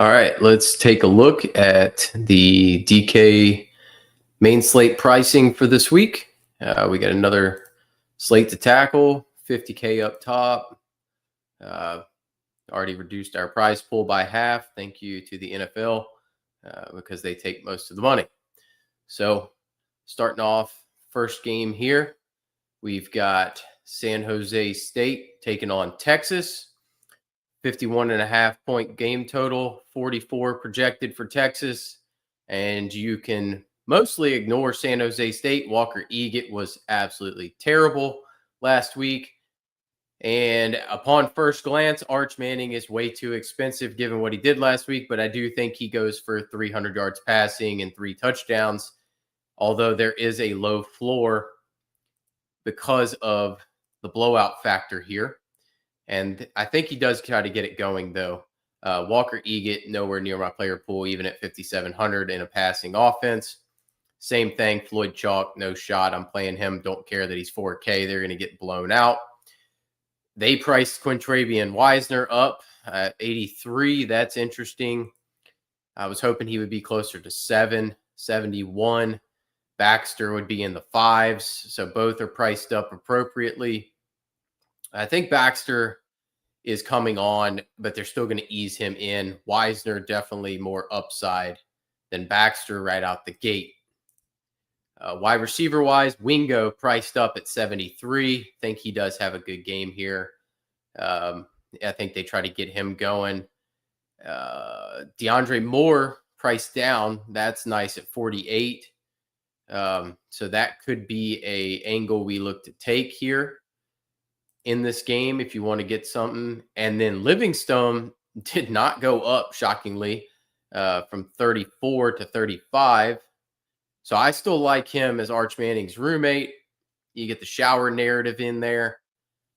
All right, let's take a look at the DK main slate pricing for this week. We got another slate to tackle, 50K up top. Already reduced our prize pool by half. Thank you to the NFL because they take most of the money. So starting off, first game here, we've got San Jose State taking on Texas. 51.5 point game total, 44 projected for Texas. And you can mostly ignore San Jose State. Walker Eaget was absolutely terrible last week. And upon first glance, Arch Manning is way too expensive given what he did last week. But I do think he goes for 300 yards passing and 3 touchdowns, although there is a low floor because of the blowout factor here. And I think he does try to get it going, though. Walker Eaget, nowhere near my player pool, even at 5,700 in a passing offense. Same thing, Floyd Chalk, no shot. I'm playing him. Don't care that he's 4K. They're going to get blown out. They priced Quintravian Wisner up at 83. That's interesting. I was hoping he would be closer to 71. Baxter would be in the 5s. So both are priced up appropriately. I think Baxter is coming on, but they're still going to ease him in. Wisner definitely more upside than Baxter right out the gate. Wide receiver wise, Wingo priced up at 73. Think he does have a good game here. I think they try to get him going. DeAndre Moore priced down. That's nice at 48. So that could be a angle we look to take here in this game if you want to get something. And then Livingstone did not go up, shockingly, from 34 to 35. So I still like him as Arch Manning's roommate. You get the shower narrative in there.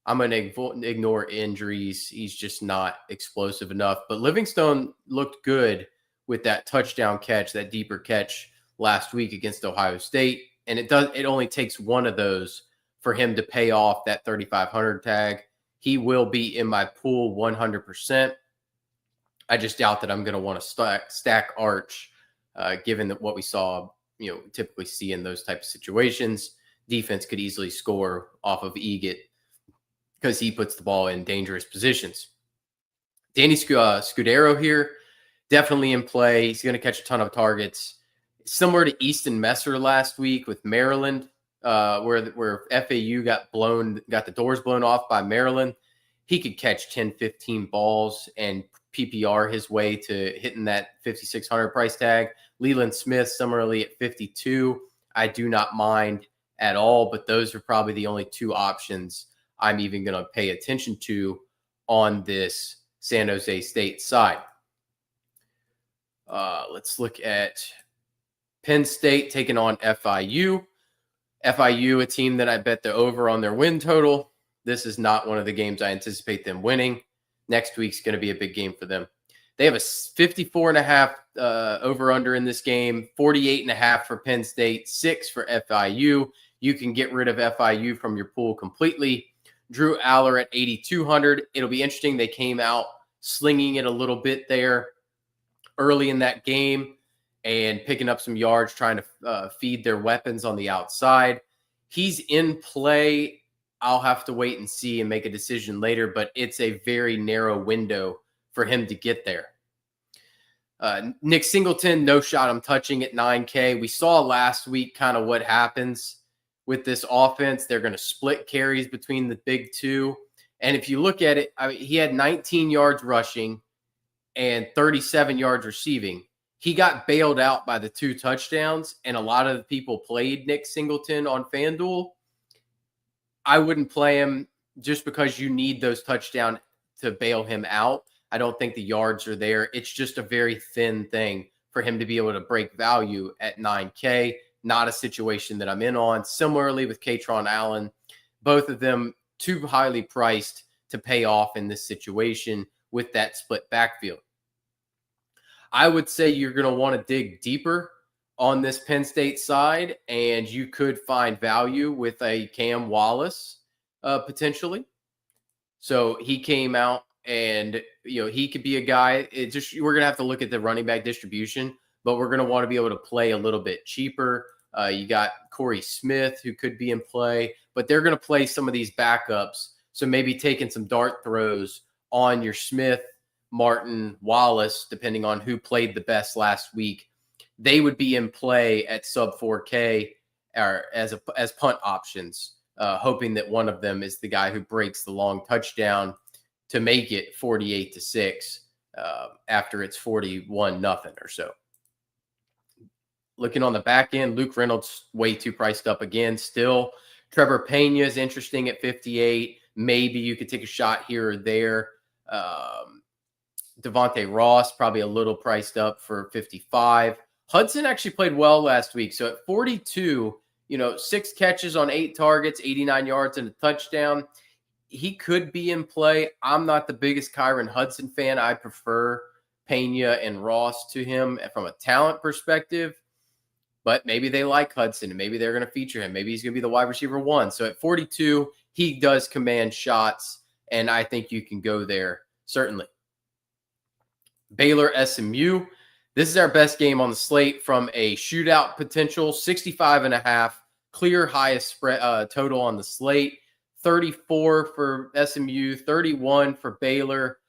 I'm going to ignore injuries. He's just not explosive enough. But Livingstone looked good with that touchdown catch, that deeper catch last week against Ohio State. And it only takes one of those for him to pay off that 3,500 tag. He will be in my pool 100%. I just doubt that I'm going to want to stack Arch, given that what we saw, typically see in those type of situations. Defense could easily score off of Eaget because he puts the ball in dangerous positions. Danny Scudero here, definitely in play. He's going to catch a ton of targets. Similar to Easton Messer last week with Maryland, where FAU got the doors blown off by Maryland. He could catch 10, 15 balls and PPR his way to hitting that 5,600 price tag. Leland Smith, similarly at 52. I do not mind at all, but those are probably the only two options I'm even going to pay attention to on this San Jose State side. Let's look at Penn State taking on FIU. FIU, a team that I bet the over on their win total. This is not one of the games I anticipate them winning. Next week's going to be a big game for them. They have a 54.5 over-under in this game, 48.5 for Penn State, 6 for FIU. You can get rid of FIU from your pool completely. Drew Aller at 8,200. It'll be interesting. They came out slinging it a little bit there early in that game and picking up some yards, trying to feed their weapons on the outside. He's in play. I'll have to wait and see and make a decision later, but it's a very narrow window for him to get there. Nick Singleton, no shot I'm touching at 9K. We saw last week kind of what happens with this offense. They're going to split carries between the big two. And if you look at it, he had 19 yards rushing and 37 yards receiving. He got bailed out by the 2 touchdowns, and a lot of the people played Nick Singleton on Fanduel. I wouldn't play him just because you need those touchdowns to bail him out. I don't think the yards are there. It's just a very thin thing for him to be able to break value at 9K. Not a situation that I'm in on. Similarly with Katron Allen, both of them too highly priced to pay off in this situation with that split backfield. I would say you're going to want to dig deeper on this Penn State side, and you could find value with a Cam Wallace potentially. So he came out and he could be a guy. We're gonna have to look at the running back distribution, but we're gonna want to be able to play a little bit cheaper. You got Corey Smith who could be in play, but they're gonna play some of these backups. So maybe taking some dart throws on your Smith, Martin, Wallace, depending on who played the best last week, they would be in play at sub 4K or as punt options, hoping that one of them is the guy who breaks the long touchdown to make it 48-6 after it's 41-0 or so. Looking on the back end, Luke Reynolds way too priced up again. Still, Trevor Pena is interesting at 58. Maybe you could take a shot here or there. Devontae Ross probably a little priced up for 55. Hudson actually played well last week. So at 42, 6 catches on 8 targets, 89 yards and a touchdown. He could be in play. I'm not the biggest Kyron Hudson fan. I prefer Pena and Ross to him from a talent perspective. But maybe they like Hudson and maybe they're going to feature him. Maybe he's going to be the wide receiver 1. So at 42, he does command shots, and I think you can go there, certainly. Baylor SMU. This is our best game on the slate from a shootout potential, 65.5, clear highest spread total on the slate, 34 for SMU, 31 for Baylor.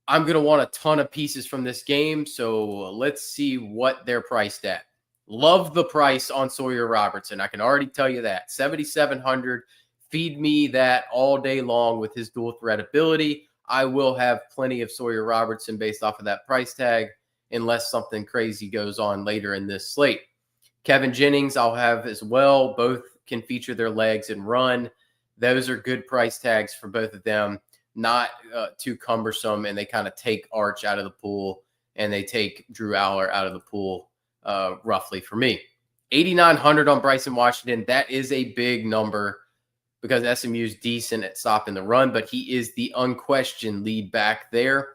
I'm going to want a ton of pieces from this game, so let's see what they're priced at. Love the price on Sawyer Robertson. I can already tell you that. 7,700. Feed me that all day long with his dual threat ability. I will have plenty of Sawyer Robertson based off of that price tag unless something crazy goes on later in this slate. Kevin Jennings I'll have as well. Both can feature their legs and run. Those are good price tags for both of them. Not too cumbersome, and they kind of take Arch out of the pool, and they take Drew Aller out of the pool roughly for me. 8,900 on Bryson Washington. That is a big number because SMU is decent at stopping the run, but he is the unquestioned lead back there.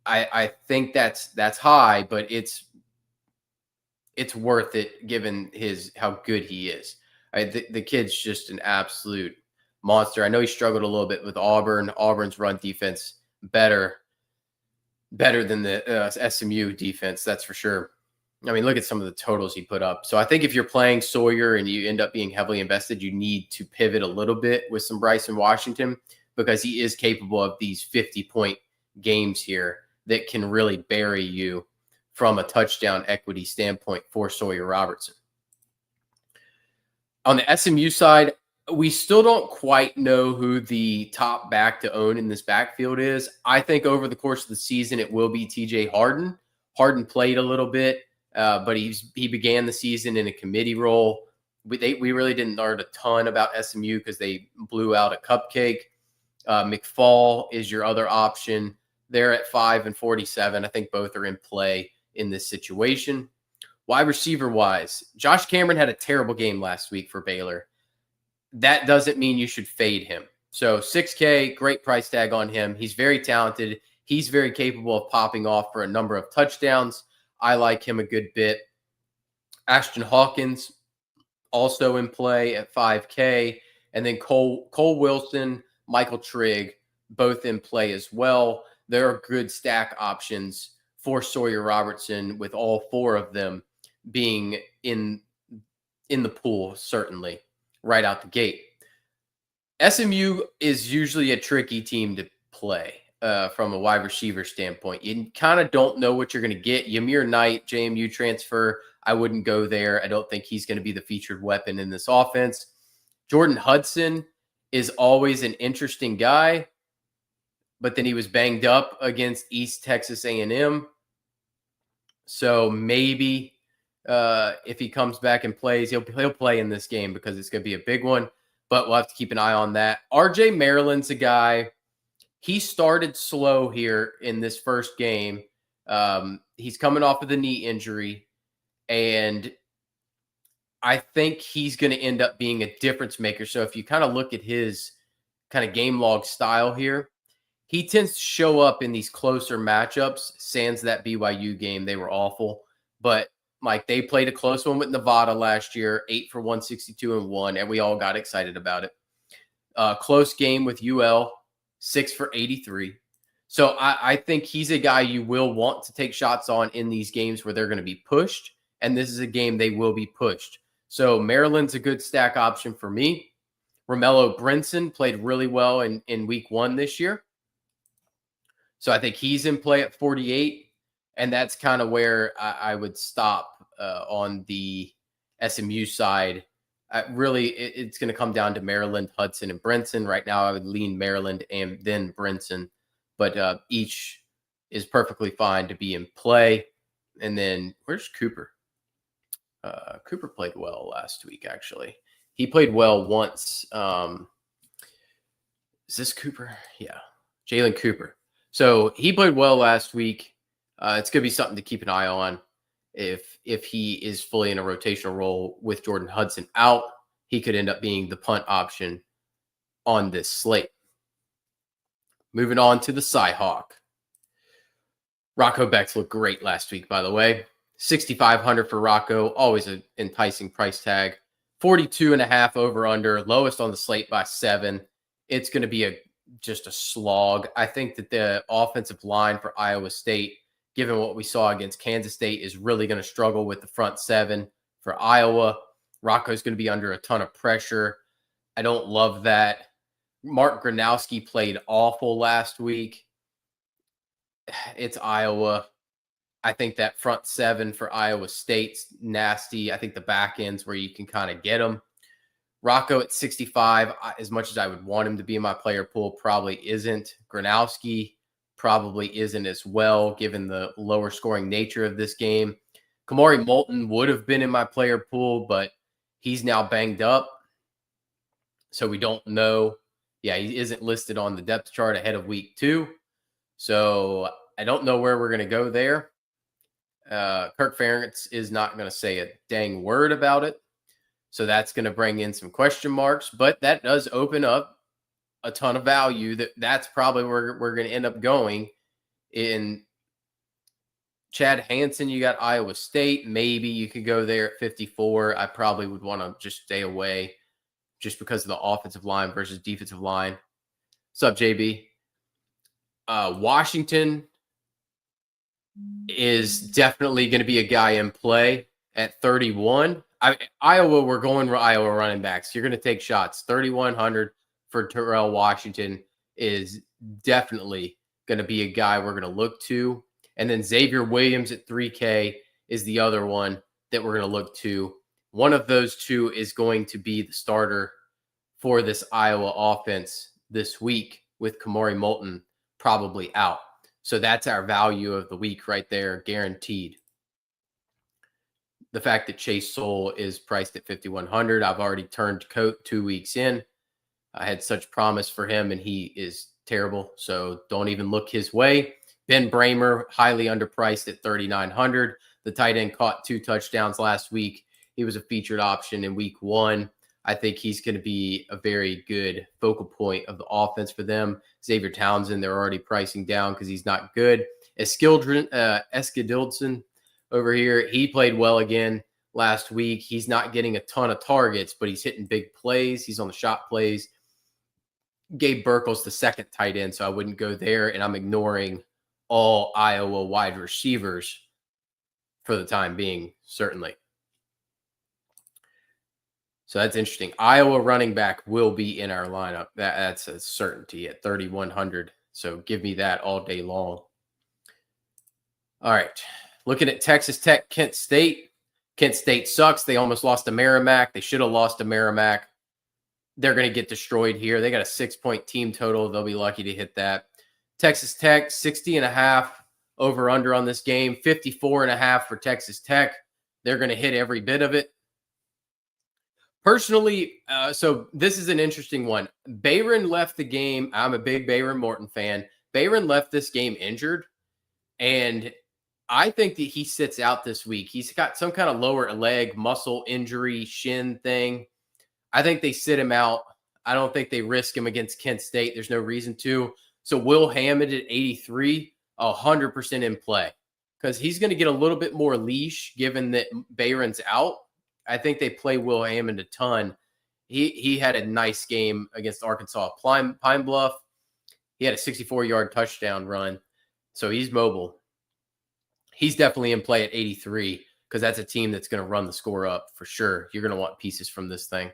I think that's high, but it's worth it given how good he is. The kid's just an absolute monster. I know he struggled a little bit with Auburn. Auburn's run defense better than the SMU defense, that's for sure. I mean, look at some of the totals he put up. So I think if you're playing Sawyer and you end up being heavily invested, you need to pivot a little bit with some Bryson Washington because he is capable of these 50-point games here that can really bury you from a touchdown equity standpoint for Sawyer Robertson. On the SMU side, we still don't quite know who the top back to own in this backfield is. I think over the course of the season, it will be TJ Harden. Harden played a little bit. But he began the season in a committee role. We really didn't learn a ton about SMU because they blew out a cupcake. McFall is your other option. They're at 5 and 47. I think both are in play in this situation. Wide receiver wise, Josh Cameron had a terrible game last week for Baylor. That doesn't mean you should fade him. So 6K, great price tag on him. He's very talented. He's very capable of popping off for a number of touchdowns. I like him a good bit. Ashton Hawkins also in play at 5K. And then Cole Wilson, Michael Trigg, both in play as well. There are good stack options for Sawyer Robertson with all 4 of them being in the pool, certainly, right out the gate. SMU is usually a tricky team to play. From a wide receiver standpoint, you kind of don't know what you're going to get. Yamir Knight, JMU transfer, I wouldn't go there. I don't think he's going to be the featured weapon in this offense. Jordan Hudson is always an interesting guy, but then he was banged up against East Texas A&M. So maybe if he comes back and plays, he'll play in this game because it's going to be a big one, but we'll have to keep an eye on that. RJ Maryland's a guy. He started slow here in this first game. He's coming off of the knee injury, and I think he's going to end up being a difference maker. So if you kind of look at his kind of game log style here, he tends to show up in these closer matchups. Sans that BYU game, they were awful. But, Mike, they played a close one with Nevada last year, 8 for 162 and 1, and we all got excited about it. Close game with UL. 6 for 83. So I think he's a guy you will want to take shots on in these games where they're going to be pushed. And this is a game they will be pushed. So Maryland's a good stack option for me. Romello Brinson played really well in week 1 this year. So I think he's in play at 48. And that's kind of where I would stop on the SMU side. It's going to come down to Maryland, Hudson, and Brinson. Right now, I would lean Maryland and then Brinson. But each is perfectly fine to be in play. And then where's Cooper? Cooper played well last week, actually. He played well once. Is this Cooper? Yeah. Jalen Cooper. So he played well last week. It's going to be something to keep an eye on. If he is fully in a rotational role with Jordan Hudson out, he could end up being the punt option on this slate. Moving on to the Cy-Hawk. Rocco Bex looked great last week, by the way. 6,500 for Rocco, always an enticing price tag. 42.5 over under, lowest on the slate by 7. It's going to be just a slog. I think that the offensive line for Iowa State, given what we saw against Kansas State, is really going to struggle with the front 7 for Iowa. Rocco's going to be under a ton of pressure. I don't love that. Mark Gronowski played awful last week. It's Iowa. I think that front 7 for Iowa State's nasty. I think the back end's where you can kind of get them. Rocco at 65, as much as I would want him to be in my player pool, probably isn't. Gronowski probably isn't as well, given the lower scoring nature of this game. Kamari Moulton would have been in my player pool, but he's now banged up. So we don't know. Yeah, he isn't listed on the depth chart ahead of week 2. So I don't know where we're going to go there. Kirk Ferentz is not going to say a dang word about it. So that's going to bring in some question marks, but that does open up a ton of value. That's probably where we're going to end up going. In Chad Hansen, you got Iowa State. Maybe you could go there at 54. I probably would want to just stay away just because of the offensive line versus defensive line. What's up, JB? Washington is definitely going to be a guy in play at 31. Iowa, we're going Iowa running backs. You're going to take shots. 3,100 for Terrell Washington is definitely going to be a guy we're going to look to. And then Xavier Williams at 3K is the other one that we're going to look to. One of those two is going to be the starter for this Iowa offense this week, with Kamari Moulton probably out. So that's our value of the week right there, guaranteed. The fact that Chase Soul is priced at 5,100, I've already turned coat 2 weeks in. I had such promise for him, and he is terrible. So don't even look his way. Ben Bramer, highly underpriced at 3,900. The tight end caught 2 touchdowns last week. He was a featured option in week 1. I think he's going to be a very good focal point of the offense for them. Xavier Townsend, they're already pricing down because he's not good. Eskildson over here, he played well again last week. He's not getting a ton of targets, but he's hitting big plays. He's on the shot plays. Gabe Burkle's the second tight end, so I wouldn't go there. And I'm ignoring all Iowa wide receivers for the time being, certainly. So that's interesting. Iowa running back will be in our lineup. That's a certainty at 3,100. So give me that all day long. All right. Looking at Texas Tech, Kent State. Kent State sucks. They almost lost to Merrimack. They should have lost to Merrimack. They're going to get destroyed here. They got a 6-point team total. They'll be lucky to hit that. Texas Tech, 60.5 over under on this game. 54.5 for Texas Tech. They're going to hit every bit of it. Personally, so this is an interesting one. Bayron left the game. I'm a big Bayron Morton fan. Bayron left this game injured, and I think that he sits out this week. He's got some kind of lower leg muscle injury, shin thing. I think they sit him out. I don't think they risk him against Kent State. There's no reason to. So Will Hammond at 83, 100% in play, because he's going to get a little bit more leash given that Bayron's out. I think they play Will Hammond a ton. He had a nice game against Arkansas Pine Bluff. He had a 64-yard touchdown run, so he's mobile. He's definitely in play at 83 because that's a team that's going to run the score up for sure. You're going to want pieces from this thing.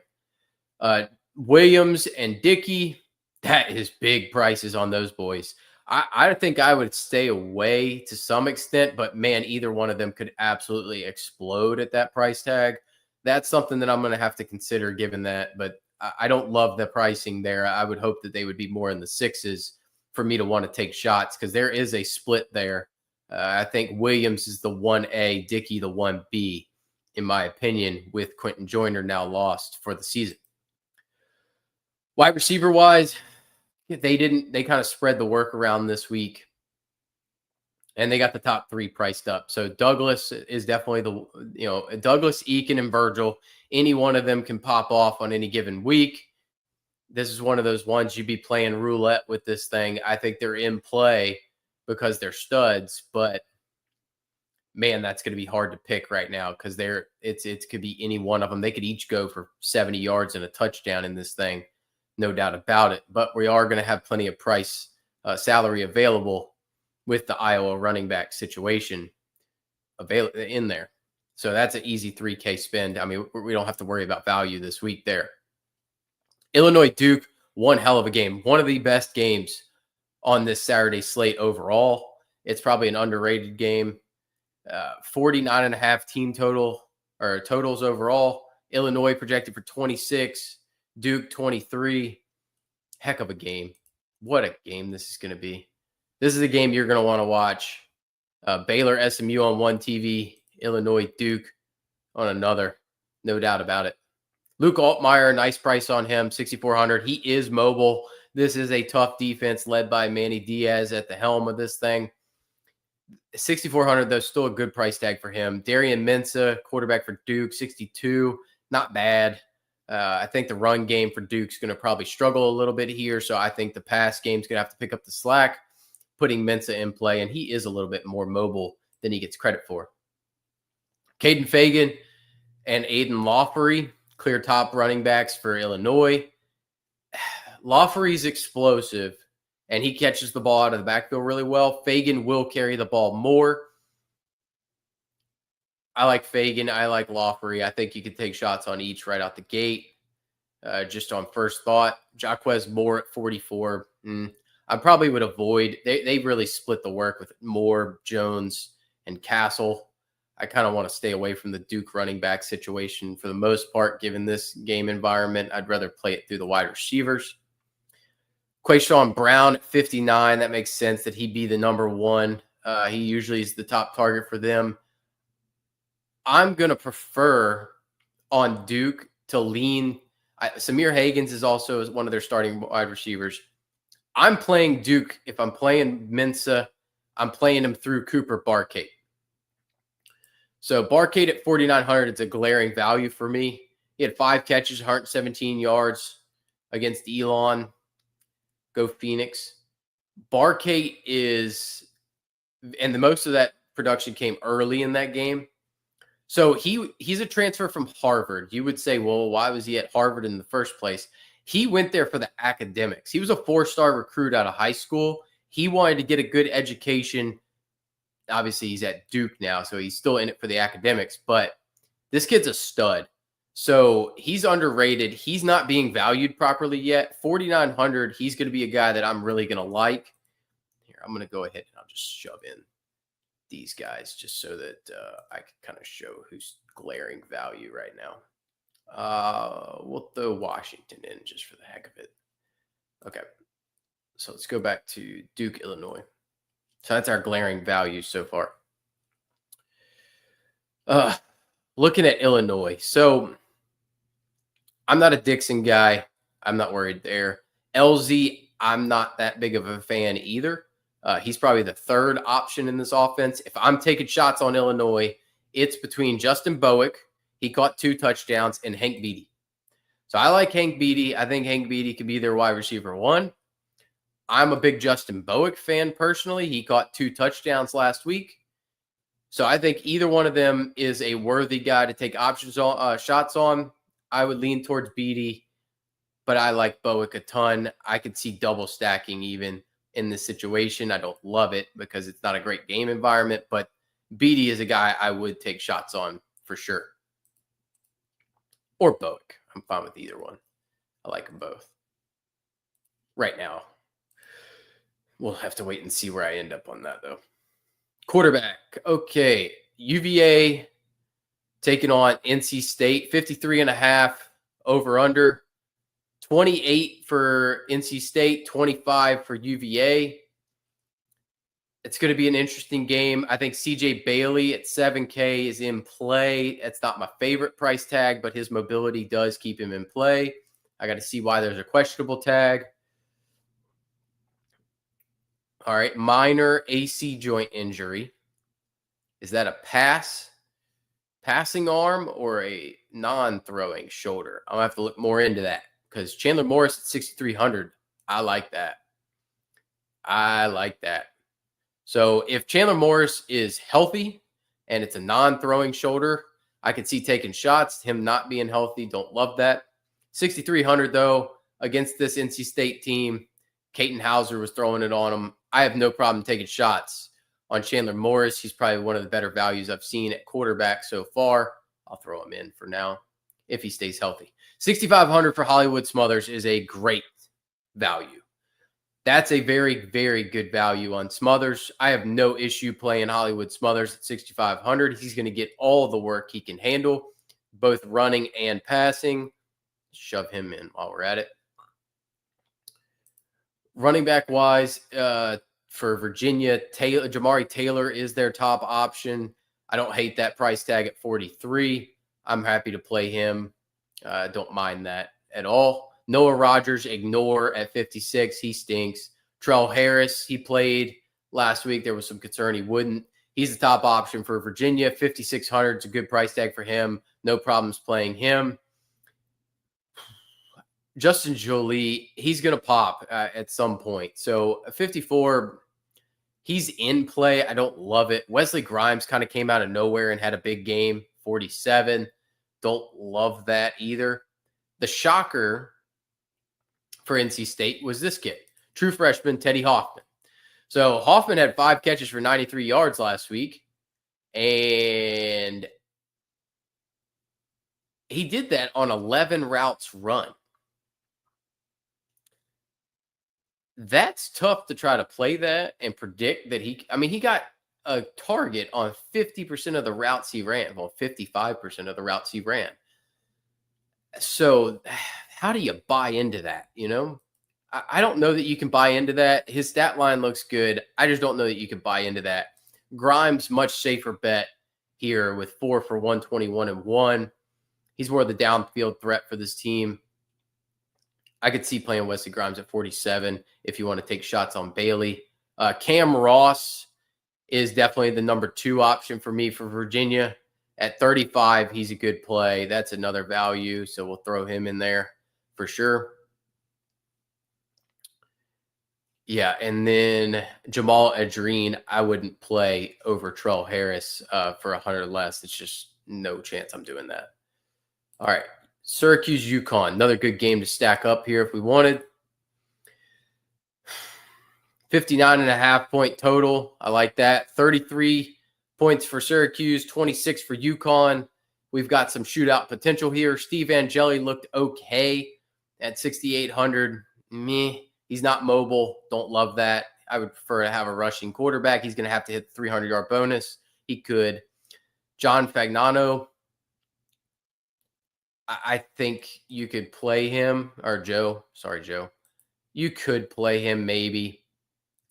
Williams and Dickey, that is big prices on those boys. I think I would stay away to some extent, but man, either one of them could absolutely explode at that price tag. That's something that I'm going to have to consider given that, but I don't love the pricing there. I would hope that they would be more in the sixes for me to want to take shots because there is a split there. I think Williams is the 1A, Dickey the 1B, in my opinion, with Quentin Joyner now lost for the season. Wide receiver wise, they kind of spread the work around this week and they got the top three priced up. So Douglas is definitely Douglas, Eakin, and Virgil. Any one of them can pop off on any given week. This is one of those ones you'd be playing roulette with this thing. I think they're in play because they're studs, but man, that's going to be hard to pick right now because it could be any one of them. They could each go for 70 yards and a touchdown in this thing. No doubt about it. But we are going to have plenty of salary available with the Iowa running back situation in there. So that's an easy 3K spend. I mean, we don't have to worry about value this week there. Illinois Duke, one hell of a game. One of the best games on this Saturday slate overall. It's probably an underrated game. 49.5 team totals overall. Illinois projected for 26. Duke 23. Heck of a game. What a game this is going to be. This is a game you're going to want to watch. Baylor SMU on one TV, Illinois Duke on another. No doubt about it. Luke Altmaier, nice price on him, 6,400. He is mobile. This is a tough defense led by Manny Diaz at the helm of this thing. 6,400, though, still a good price tag for him. Darian Mensah, quarterback for Duke, 62. Not bad. I think the run game for Duke's going to probably struggle a little bit here, so I think the pass game's going to have to pick up the slack, putting Mensah in play, and he is a little bit more mobile than he gets credit for. Caden Fagan and Aiden Lawfery, clear top running backs for Illinois. Lawfery's explosive, and he catches the ball out of the backfield really well. Fagan will carry the ball more. I like Fagan. I like Lawfery. I think you could take shots on each right out the gate. Just on first thought, Jaquez Moore at 44. I probably would avoid. They really split the work with Moore, Jones, and Castle. I kind of want to stay away from the Duke running back situation for the most part, given this game environment. I'd rather play it through the wide receivers. Quayshawn Brown at 59. That makes sense that he'd be the number one. He usually is the top target for them. I'm going to prefer on Duke to lean. Samir Hagans is also one of their starting wide receivers. I'm playing Duke. If I'm playing Mensah, I'm playing him through Cooper Barcade. So Barcade at 4,900, it's a glaring value for me. He had 5 catches, 117 yards against Elon. Go Phoenix. Barcade is, and the most of that production came early in that game. So he's a transfer from Harvard. You would say, well, why was he at Harvard in the first place? He went there for the academics. He was a 4-star recruit out of high school. He wanted to get a good education. Obviously, he's at Duke now, so he's still in it for the academics. But this kid's a stud. So he's underrated. He's not being valued properly yet. 4,900, he's going to be a guy that I'm really going to like. Here, I'm going to go ahead and I'll just shove in these guys just so that I can kind of show who's glaring value right now. We'll throw Washington in just for the heck of it. Okay. So let's go back to Duke, Illinois. So that's our glaring value so far. Looking at Illinois. So I'm not a Dixon guy. I'm not worried there. LZ, I'm not that big of a fan either. He's probably the third option in this offense. If I'm taking shots on Illinois, it's between Justin Bowick, he caught 2 touchdowns, and Hank Beatty. So I like Hank Beatty. I think Hank Beatty could be their wide receiver 1. I'm a big Justin Bowick fan personally. He caught 2 touchdowns last week. So I think either one of them is a worthy guy to take shots on. I would lean towards Beatty, but I like Bowick a ton. I could see double stacking even in this situation. I don't love it because it's not a great game environment, but Beatty is a guy I would take shots on for sure. Or Bowick. I'm fine with either one. I like them both. Right now. We'll have to wait and see where I end up on that, though. Quarterback. Okay. UVA taking on NC State. 53.5 over under. 28 for NC State. 25 for UVA. It's going to be an interesting game. I think CJ Bailey at 7K is in play. It's not my favorite price tag, but his mobility does keep him in play. I got to see why there's a questionable tag. All right, minor AC joint injury. Is that a passing arm, or a non-throwing shoulder? I'll have to look more into that because Chandler Morris at 6,300. I like that. So if Chandler Morris is healthy and it's a non-throwing shoulder, I could see taking shots. Him not being healthy, don't love that. 6,300 though, against this NC State team, Caton Hauser was throwing it on him. I have no problem taking shots on Chandler Morris. He's probably one of the better values I've seen at quarterback so far. I'll throw him in for now if he stays healthy. 6,500 for Hollywood Smothers is a great value. That's a very, very good value on Smothers. I have no issue playing Hollywood Smothers at 6,500. He's going to get all the work he can handle, both running and passing. Shove him in while we're at it. Running back wise, for Virginia, Jamari Taylor is their top option. I don't hate that price tag at 43. I'm happy to play him. Don't mind that at all. Noah Rogers, ignore at 56. He stinks. Trell Harris, he played last week. There was some concern he wouldn't. He's the top option for Virginia. 5,600 is a good price tag for him. No problems playing him. Justin Jolie, he's going to pop at some point. So 54, he's in play. I don't love it. Wesley Grimes kind of came out of nowhere and had a big game. 47. Don't love that either. The shocker for NC State was this kid, true freshman Teddy Hoffman. So Hoffman had 5 catches for 93 yards last week, and he did that on 11 routes run. That's tough to try to play that and predict that he got a target on 50% of the routes he ran, well, 55% of the routes he ran. So how do you buy into that? I don't know that you can buy into that. His stat line looks good. I just don't know that you can buy into that. Grimes, much safer bet here with 4 for 121 and 1. He's more of the downfield threat for this team. I could see playing Wesley Grimes at 47 if you want to take shots on Bailey. Cam Ross is definitely the number 2 option for me for Virginia. At 35, he's a good play. That's another value, so we'll throw him in there for sure. Yeah, and then Jamal Adrien, I wouldn't play over Trell Harris for 100 less. It's just no chance I'm doing that. All right, Syracuse, UConn, another good game to stack up here if we wanted. 59.5 point total. I like that. 33 points for Syracuse, 26 for UConn. We've got some shootout potential here. Steve Angeli looked okay at 6,800. Meh. He's not mobile. Don't love that. I would prefer to have a rushing quarterback. He's going to have to hit the 300-yard bonus. He could. John Fagnano, I think you could play him. Or Joe. Sorry, Joe. You could play him maybe.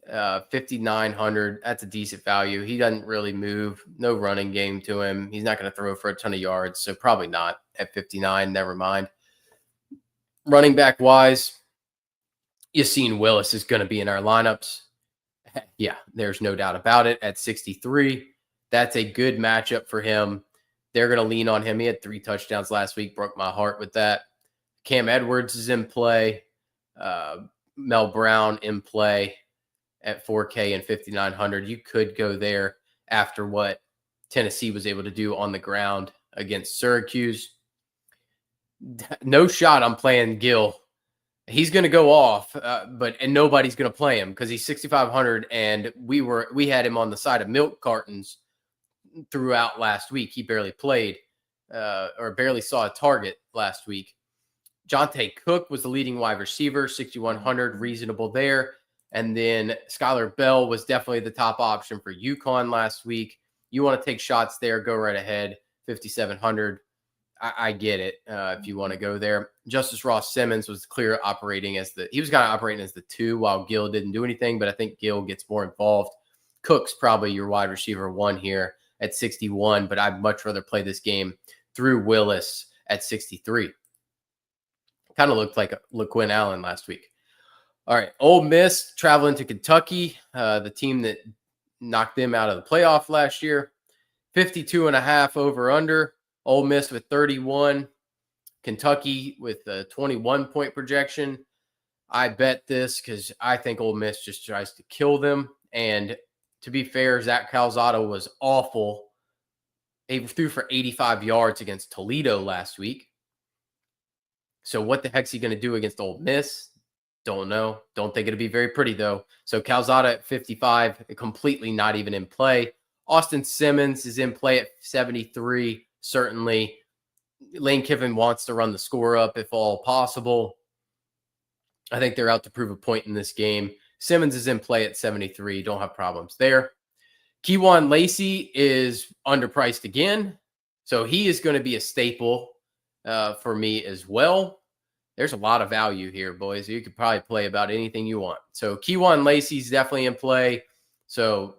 5,900. That's a decent value. He doesn't really move. No running game to him. He's not going to throw for a ton of yards, so probably not at 59. Never mind. Running back wise, Yassine Willis is going to be in our lineups. Yeah, there's no doubt about it. At 63, that's a good matchup for him. They're going to lean on him. He had 3 touchdowns last week. Broke my heart with that. Cam Edwards is in play. Mel Brown in play at 4K and 5,900. You could go there after what Tennessee was able to do on the ground against Syracuse. No shot I'm playing Gill He's going to go off, and nobody's going to play him because he's 6,500, and we had him on the side of milk cartons throughout last week. He barely played or barely saw a target last week. Jonte Cook was the leading wide receiver, 6,100, reasonable there. And then Skylar Bell was definitely the top option for UConn last week. You want to take shots there, go right ahead, 5,700. I get it if you want to go there. Justice Ross Simmons was clear operating he was kind of operating as the 2 while Gill didn't do anything, but I think Gill gets more involved. Cook's probably your wide receiver 1 here at 61, but I'd much rather play this game through Willis at 63. Kind of looked like LaQuinn Allen last week. All right, Ole Miss traveling to Kentucky, the team that knocked them out of the playoff last year. 52.5 over under. Ole Miss with 31. Kentucky with a 21-point projection. I bet this because I think Ole Miss just tries to kill them. And to be fair, Zach Calzada was awful. He threw for 85 yards against Toledo last week. So what the heck's he going to do against Ole Miss? Don't know. Don't think it'll be very pretty, though. So Calzada at 55, completely not even in play. Austin Simmons is in play at 73. Certainly, Lane Kiffin wants to run the score up if all possible. I think they're out to prove a point in this game. Simmons is in play at 73. Don't have problems there. Kewan Lacey is underpriced again. So he is going to be a staple for me as well. There's a lot of value here, boys. You could probably play about anything you want. So Kewan Lacey's definitely in play. So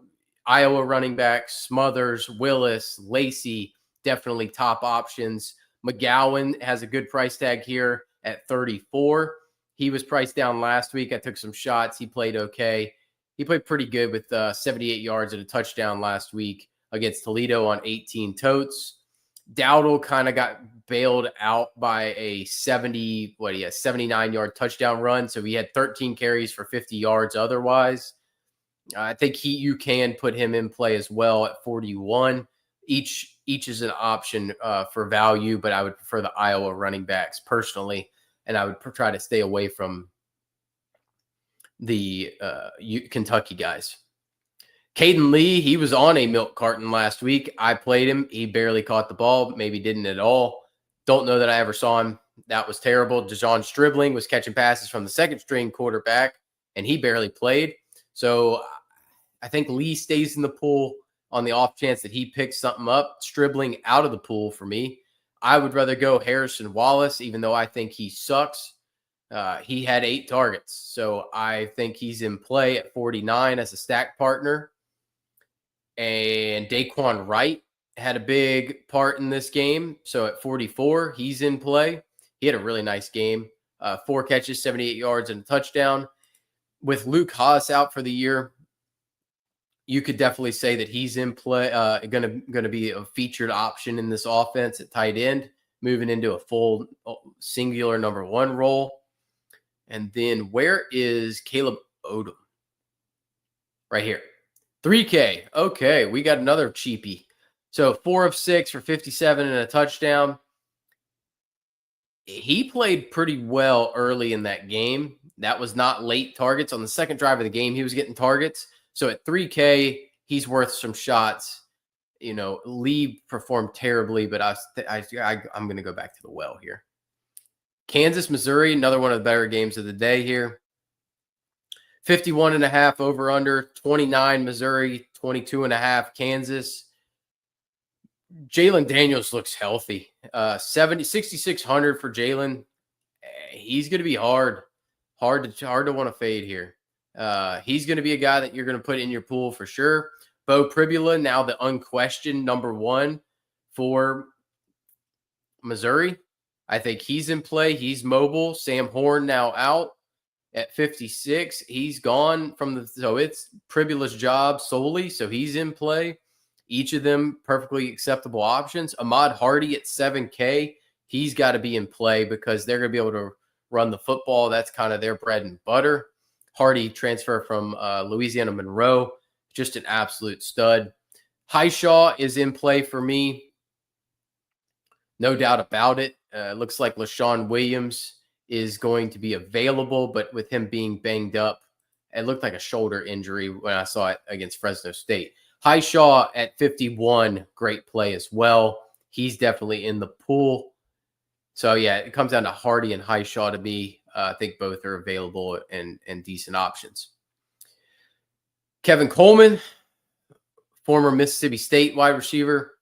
Iowa running backs, Smothers, Willis, Lacey, definitely top options. McGowan has a good price tag here at 34. He was priced down last week. I took some shots. He played okay. He played pretty good with 78 yards and a touchdown last week against Toledo on 18 totes. Dowdle kind of got bailed out by a 79-yard touchdown run. So he had 13 carries for 50 yards otherwise. I think you can put him in play as well at 41. Each is an option for value, but I would prefer the Iowa running backs personally, and I would try to stay away from the Kentucky guys. Caden Lee, he was on a milk carton last week. I played him. He barely caught the ball, maybe didn't at all. Don't know that I ever saw him. That was terrible. DeJon Stribling was catching passes from the second-string quarterback, and he barely played. So I think Lee stays in the pool on the off chance that he picks something up. Stribling out of the pool for me. I would rather go Harrison Wallace, even though I think he sucks. He had 8 targets, so I think he's in play at 49 as a stack partner. And Daquan Wright had a big part in this game, so at 44, he's in play. He had a really nice game. 4 catches, 78 yards, and a touchdown. With Luke Haas out for the year, you could definitely say that he's in play, going to be a featured option in this offense at tight end, moving into a full singular number 1 role. And then where is Caleb Odom? Right here. 3K. Okay, we got another cheapie. So 4 of 6 for 57 and a touchdown. He played pretty well early in that game. That was not late targets. On the second drive of the game, he was getting targets. So at 3K, he's worth some shots. You know, Lee performed terribly, but I'm going to go back to the well here. Kansas, Missouri, another one of the better games of the day here. 51.5 over under, 29 Missouri, 22.5 Kansas. Jalen Daniels looks healthy. 6,600 for Jalen. He's going to be hard to want to fade here. He's going to be a guy that you're going to put in your pool for sure. Bo Pribula, now the unquestioned number 1 for Missouri. I think he's in play. He's mobile. Sam Horn now out at 56. He's gone so it's Pribula's job solely. So he's in play. Each of them perfectly acceptable options. Ahmad Hardy at 7K. He's got to be in play because they're going to be able to run the football. That's kind of their bread and butter. Hardy transfer from Louisiana Monroe. Just an absolute stud. Highshaw is in play for me. No doubt about it. Looks like LaShawn Williams is going to be available, but with him being banged up, it looked like a shoulder injury when I saw it against Fresno State. Highshaw at 51, great play as well. He's definitely in the pool. So, yeah, it comes down to Hardy and Highshaw to me. I think both are available and decent options. Kevin Coleman, former Mississippi State wide receiver.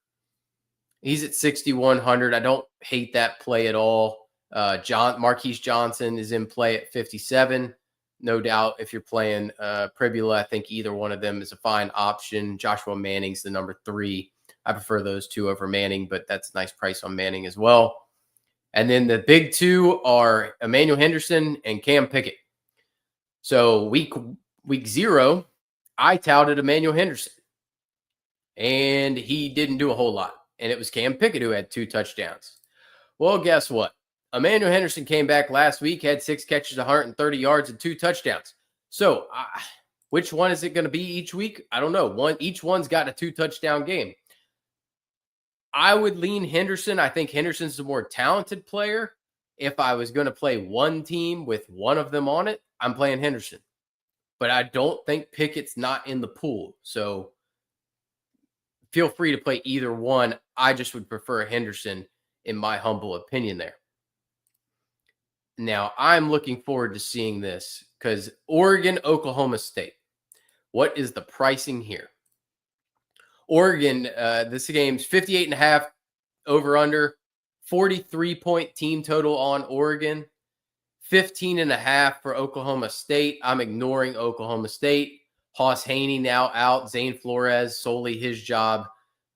He's at 6,100. I don't hate that play at all. Marquise Johnson is in play at 57. No doubt if you're playing Pribula, I think either one of them is a fine option. Joshua Manning's the number 3. I prefer those two over Manning, but that's a nice price on Manning as well. And then the big two are Emmanuel Henderson and Cam Pickett. So week 0, I touted Emmanuel Henderson, and he didn't do a whole lot. And it was Cam Pickett who had 2 touchdowns. Well, guess what? Emmanuel Henderson came back last week, had 6 catches, 130 yards, and 2 touchdowns. So which one is it going to be each week? I don't know. Each one's got a 2-touchdown game. I would lean Henderson. I think Henderson's the more talented player. If I was going to play one team with one of them on it, I'm playing Henderson. But I don't think Pickett's not in the pool. So feel free to play either one. I just would prefer Henderson in my humble opinion there. Now, I'm looking forward to seeing this because Oregon, Oklahoma State. What is the pricing here? Oregon, this game's 58.5 over under, 43-point team total on Oregon, 15.5 for Oklahoma State. I'm ignoring Oklahoma State. Hoss Haney now out. Zane Flores, solely his job.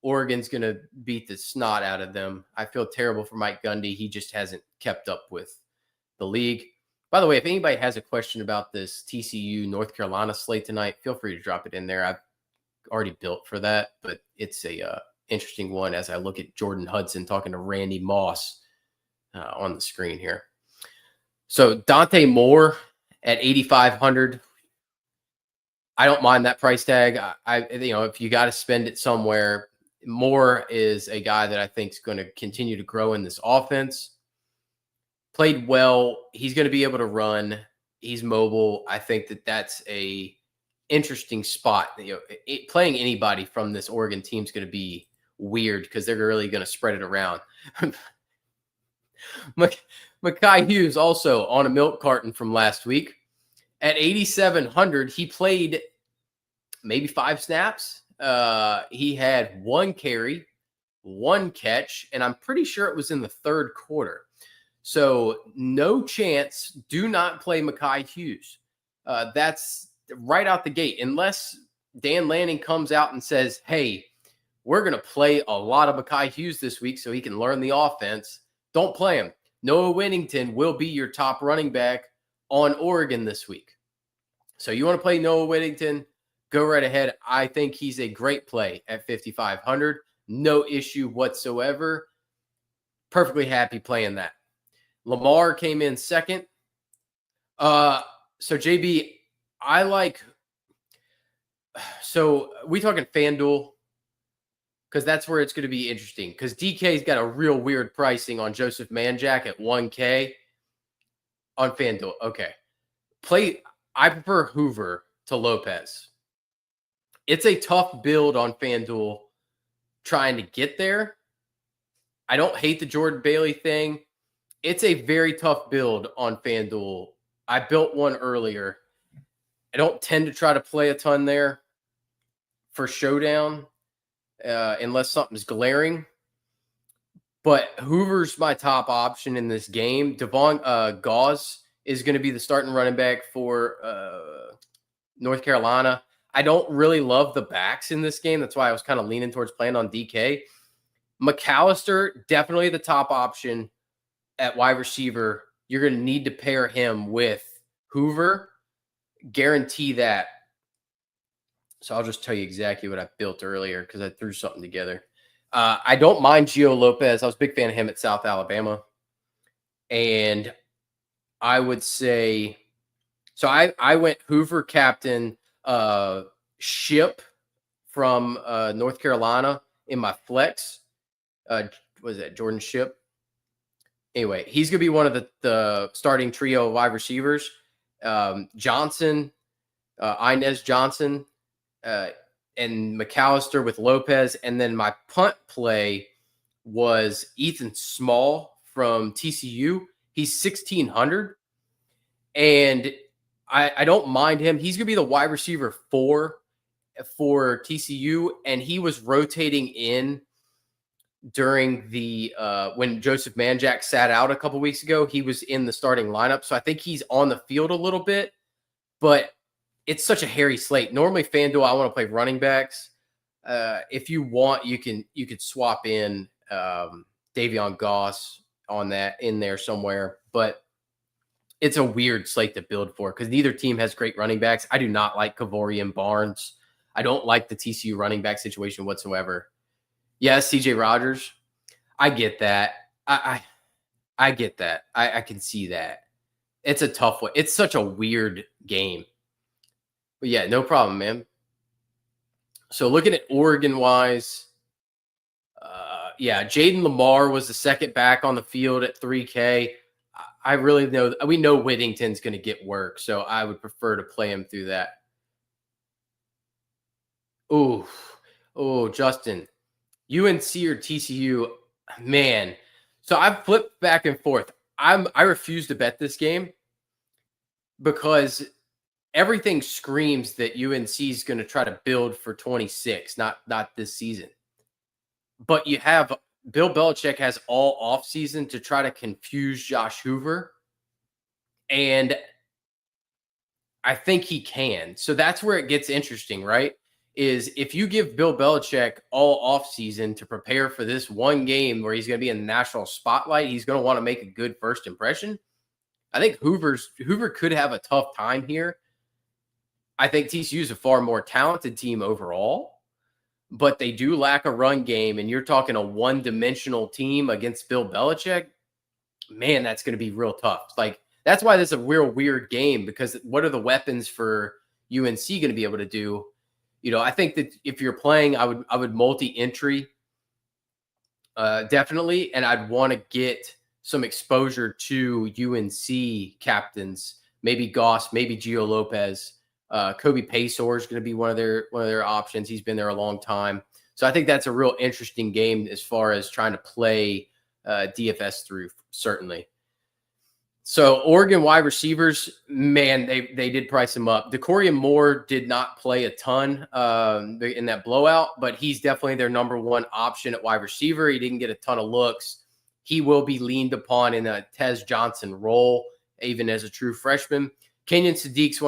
Oregon's going to beat the snot out of them. I feel terrible for Mike Gundy. He just hasn't kept up with the league. By the way, if anybody has a question about this TCU North Carolina slate tonight, feel free to drop it in there. I've already built for that, but it's a interesting one as I look at Jordan Hudson talking to Randy Moss on the screen here. So Dante Moore at 8,500. I don't mind that price tag. If you got to spend it somewhere, Moore is a guy that I think is going to continue to grow in this offense. Played well. He's going to be able to run. He's mobile. I think that's a interesting spot. Playing anybody from this Oregon team is going to be weird because they're really going to spread it around. Mekhi Hughes also on a milk carton from last week at 8,700. He played maybe 5 snaps. He had 1 carry, 1 catch, and I'm pretty sure it was in the 3rd quarter. So no chance. Do not play Mekhi Hughes. That's right out the gate. Unless Dan Lanning comes out and says, hey, we're going to play a lot of Mekhi Hughes this week so he can learn the offense. Don't play him. Noah Whittington will be your top running back on Oregon this week. So you want to play Noah Whittington, go right ahead. I think he's a great play at 5,500. No issue whatsoever. Perfectly happy playing that. Lamar came in second. So JB, I like. So we talking FanDuel because that's where it's going to be interesting. Because DK's got a real weird pricing on Joseph Manjack at 1K on FanDuel. Okay, I prefer Hoover to Lopez. It's a tough build on FanDuel trying to get there. I don't hate the Jordan Bailey thing. It's a very tough build on FanDuel. I built one earlier. I don't tend to try to play a ton there for showdown unless something's glaring. But Hoover's my top option in this game. Devon Gauze is going to be the starting running back for North Carolina. I don't really love the backs in this game. That's why I was kind of leaning towards playing on DK. McAllister, definitely the top option at wide receiver. You're going to need to pair him with Hoover. Guarantee that. So I'll just tell you exactly what I built earlier because I threw something together. I don't mind Gio Lopez. I was a big fan of him at South Alabama. And I would say, so I went Hoover captain, Ship from North Carolina in my flex. Was that Jordan Ship? Anyway, he's going to be one of the starting trio of wide receivers. Johnson, Inez Johnson, and McAllister with Lopez. And then my punt play was Ethan Small from TCU. He's 1,600. And I don't mind him. He's going to be the wide receiver for TCU. And he was rotating in during the when Joseph Manjack sat out a couple weeks ago. He was in the starting lineup. So I think he's on the field a little bit. But it's such a hairy slate. Normally, FanDuel, I want to play running backs. If you want, you could swap in Davion Goss on that in there somewhere. But it's a weird slate to build for because neither team has great running backs. I do not like Kavorian Barnes. I don't like the TCU running back situation whatsoever. Yes, CJ Rogers. I get that. I get that. I can see that. It's a tough one. It's such a weird game. But yeah, no problem, man. So looking at Oregon-wise, yeah, Jaden Lamar was the second back on the field at 3K. I really know we know Whittington's going to get work, so I would prefer to play him through that. Oh, Justin, UNC or TCU, man. So I've flipped back and forth. I refuse to bet this game because everything screams that UNC is going to try to build for 26, not this season. But you have Bill Belichick has all offseason to try to confuse Josh Hoover. And I think he can. So that's where it gets interesting, right? Is if you give Bill Belichick all offseason to prepare for this one game where he's going to be in the national spotlight, he's going to want to make a good first impression. I think Hoover could have a tough time here. I think TCU is a far more talented team overall, but they do lack a run game. And you're talking a one-dimensional team against Bill Belichick. Man, that's going to be real tough. Like, that's why this is a real weird game, because what are the weapons for UNC going to be able to do? You know, I think that if you're playing, I would multi-entry definitely, and I'd want to get some exposure to UNC captains, maybe Goss, maybe Gio Lopez. Kobe Paysour is going to be one of their options. He's been there a long time. So I think that's a real interesting game as far as trying to play DFS through, certainly. So Oregon wide receivers, man, they did price him up. DeCorian Moore did not play a ton in that blowout, but he's definitely their number one option at wide receiver. He didn't get a ton of looks. He will be leaned upon in a Tez Johnson role, even as a true freshman. Kenyon Sadiq's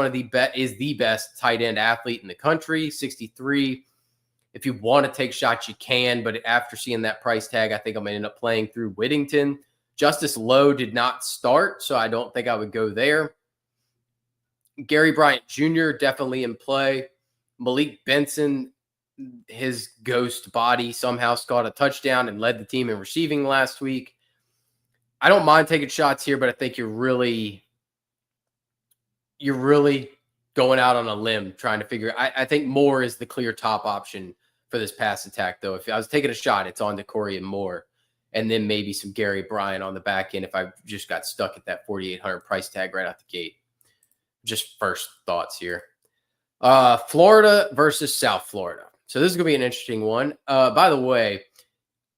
is the best tight end athlete in the country, 63. If you want to take shots, you can, but after seeing that price tag, I think I'm going to end up playing through Whittington. Justice Lowe did not start, so I don't think I would go there. Gary Bryant Jr. definitely in play. Malik Benson, his ghost body somehow scored a touchdown and led the team in receiving last week. I don't mind taking shots here, but I think you're really going out on a limb trying to figure. I think Moore is the clear top option for this pass attack, though. If I was taking a shot, it's on DeCorian Moore. And then maybe some Gary Bryant on the back end if I just got stuck at that 4,800 price tag right out the gate. Just first thoughts here. Florida versus South Florida. So this is going to be an interesting one. By the way,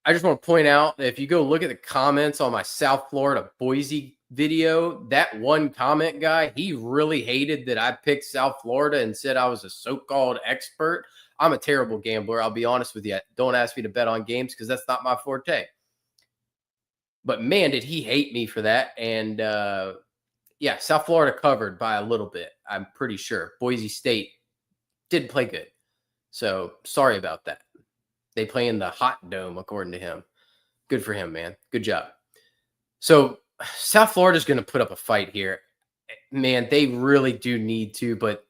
I just want to point out that if you go look at the comments on my South Florida Boise video, that one comment guy, he really hated that I picked South Florida and said I was a so-called expert. I'm a terrible gambler. I'll be honest with you. Don't ask me to bet on games because that's not my forte. But man, did he hate me for that. And yeah, South Florida covered by a little bit, I'm pretty sure. Boise State did play good. So sorry about that. They play in the hot dome, according to him. Good for him, man. Good job. So South Florida's going to put up a fight here. Man, they really do need to. But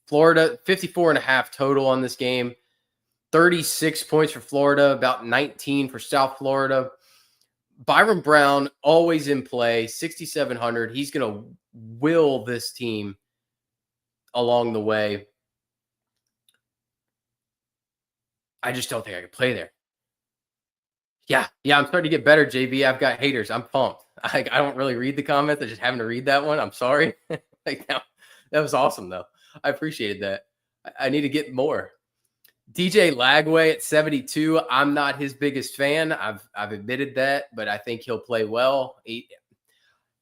Florida, 54.5 total on this game. 36 points for Florida, about 19 for South Florida. Byron Brown, always in play, 6,700. He's going to will this team along the way. I just don't think I could play there. Yeah, I'm starting to get better, JB. I've got haters. I'm pumped. I don't really read the comments. I just happen to read that one. I'm sorry. Like that was awesome though. I appreciated that. I need to get more. DJ Lagway at 72. I'm not his biggest fan. I've admitted that, but I think he'll play well.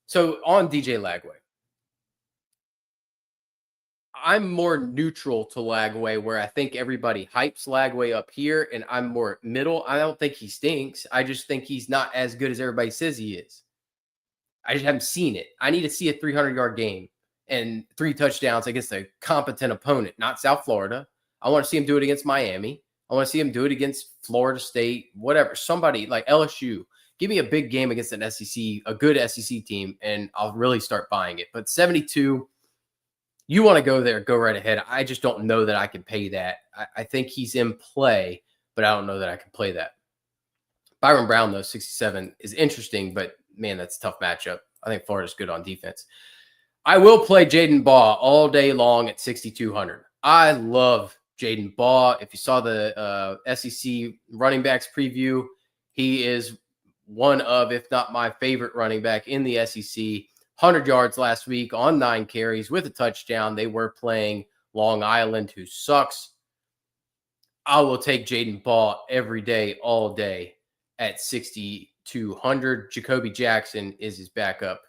So on DJ Lagway, I'm more neutral to Lagway, where I think everybody hypes Lagway up here, and I'm more middle. I don't think he stinks. I just think he's not as good as everybody says he is. I just haven't seen it. I need to see a 300-yard game and 3 touchdowns against a competent opponent, not South Florida. I want to see him do it against Miami. I want to see him do it against Florida State, whatever. Somebody like LSU. Give me a big game against an SEC, a good SEC team, and I'll really start buying it. But 72, you want to go there, go right ahead. I just don't know that I can pay that. I think he's in play, but I don't know that I can play that. Byron Brown, though, 67 is interesting, but man, that's a tough matchup. I think Florida's good on defense. I will play Jaden Baugh all day long at 6,200. I love Jaden Baugh. If you saw the SEC running backs preview, he is one of, if not my favorite running back in the SEC. 100 yards last week on 9 carries with a touchdown. They were playing Long Island, who sucks. I will take Jaden Baugh every day, all day at 6,200. Jacoby Jackson is his backup,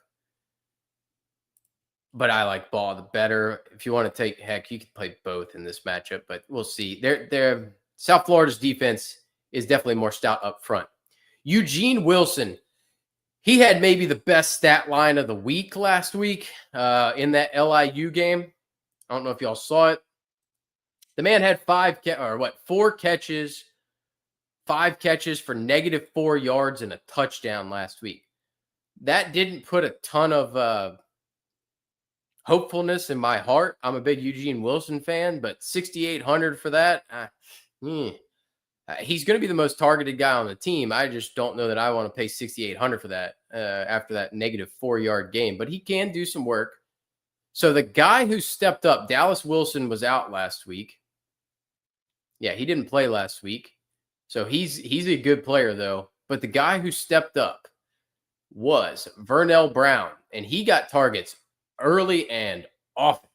but I like Baugh the better. If you want to take, heck, you could play both in this matchup, but we'll see. They're South Florida's defense is definitely more stout up front. Eugene Wilson, he had maybe the best stat line of the week last week in that LIU game. I don't know if y'all saw it. The man had 4 catches, 5 catches for -4 yards and a touchdown last week. That didn't put a ton of hopefulness in my heart. I'm a big Eugene Wilson fan, but 6,800 for that. He's going to be the most targeted guy on the team. I just don't know that I want to pay 6,800 for that after that -4 yard game, but he can do some work. So the guy who stepped up, Dallas Wilson, was out last week. Yeah, he didn't play last week. So he's a good player though. But the guy who stepped up was Vernell Brown, and he got targets early and often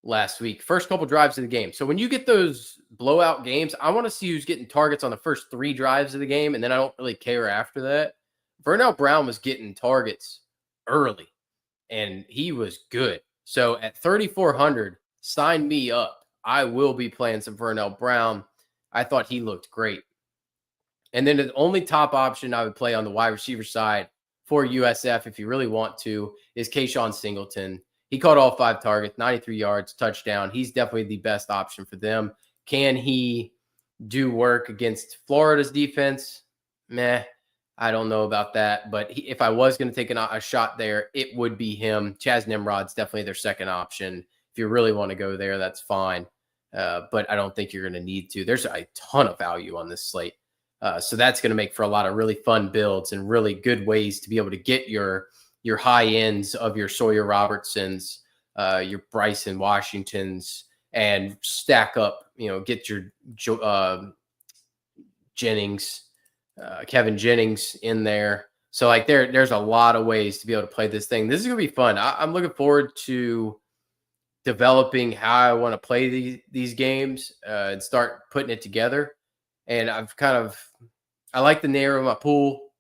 last week. First couple drives of the game. So when you get those blowout games, I want to see who's getting targets on the first 3 drives of the game, and then I don't really care after that. Vernell Brown was getting targets early, and he was good. So at 3,400, sign me up. I will be playing some Vernell Brown. I thought he looked great. And then the only top option I would play on the wide receiver side for USF, if you really want to, is Kayshawn Singleton. He caught all 5 targets, 93 yards, touchdown. He's definitely the best option for them. Can he do work against Florida's defense? Meh, I don't know about that. But if I was going to take a shot there, it would be him. Chaz Nimrod's definitely their second option. If you really want to go there, that's fine. But I don't think you're going to need to. There's a ton of value on this slate. So that's going to make for a lot of really fun builds and really good ways to be able to get your high ends of your Sawyer Robertsons, your Bryson Washingtons, and stack up, get your Jennings, Kevin Jennings in there. So like there's a lot of ways to be able to play this thing. This is going to be fun. I'm looking forward to developing how I want to play these games and start putting it together. And I like to narrow my pool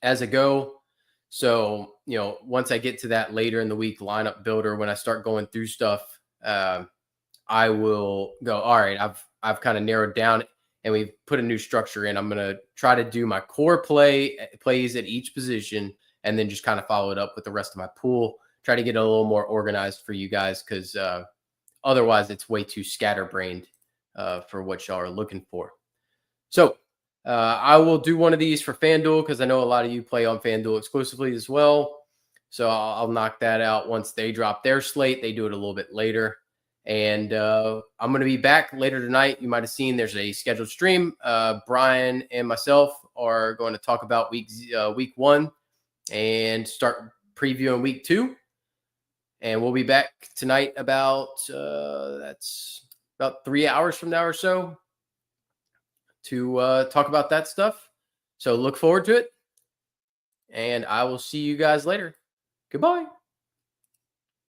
as I go. So, once I get to that later in the week lineup builder, when I start going through stuff, I will go, all right, I've kind of narrowed down and we've put a new structure in. I'm going to try to do my core plays at each position and then just kind of follow it up with the rest of my pool. Try to get a little more organized for you guys because otherwise it's way too scatterbrained for what y'all are looking for. So I will do one of these for Fanduel because I know a lot of you play on Fanduel exclusively as well. So I'll knock that out once they drop their slate. They do it a little bit later. And I'm going to be back later tonight. You might have seen there's a scheduled stream. Brian and myself are going to talk about week 1 and start previewing week 2. And we'll be back tonight that's about 3 hours from now or so to talk about that stuff. So look forward to it. And I will see you guys later. Goodbye.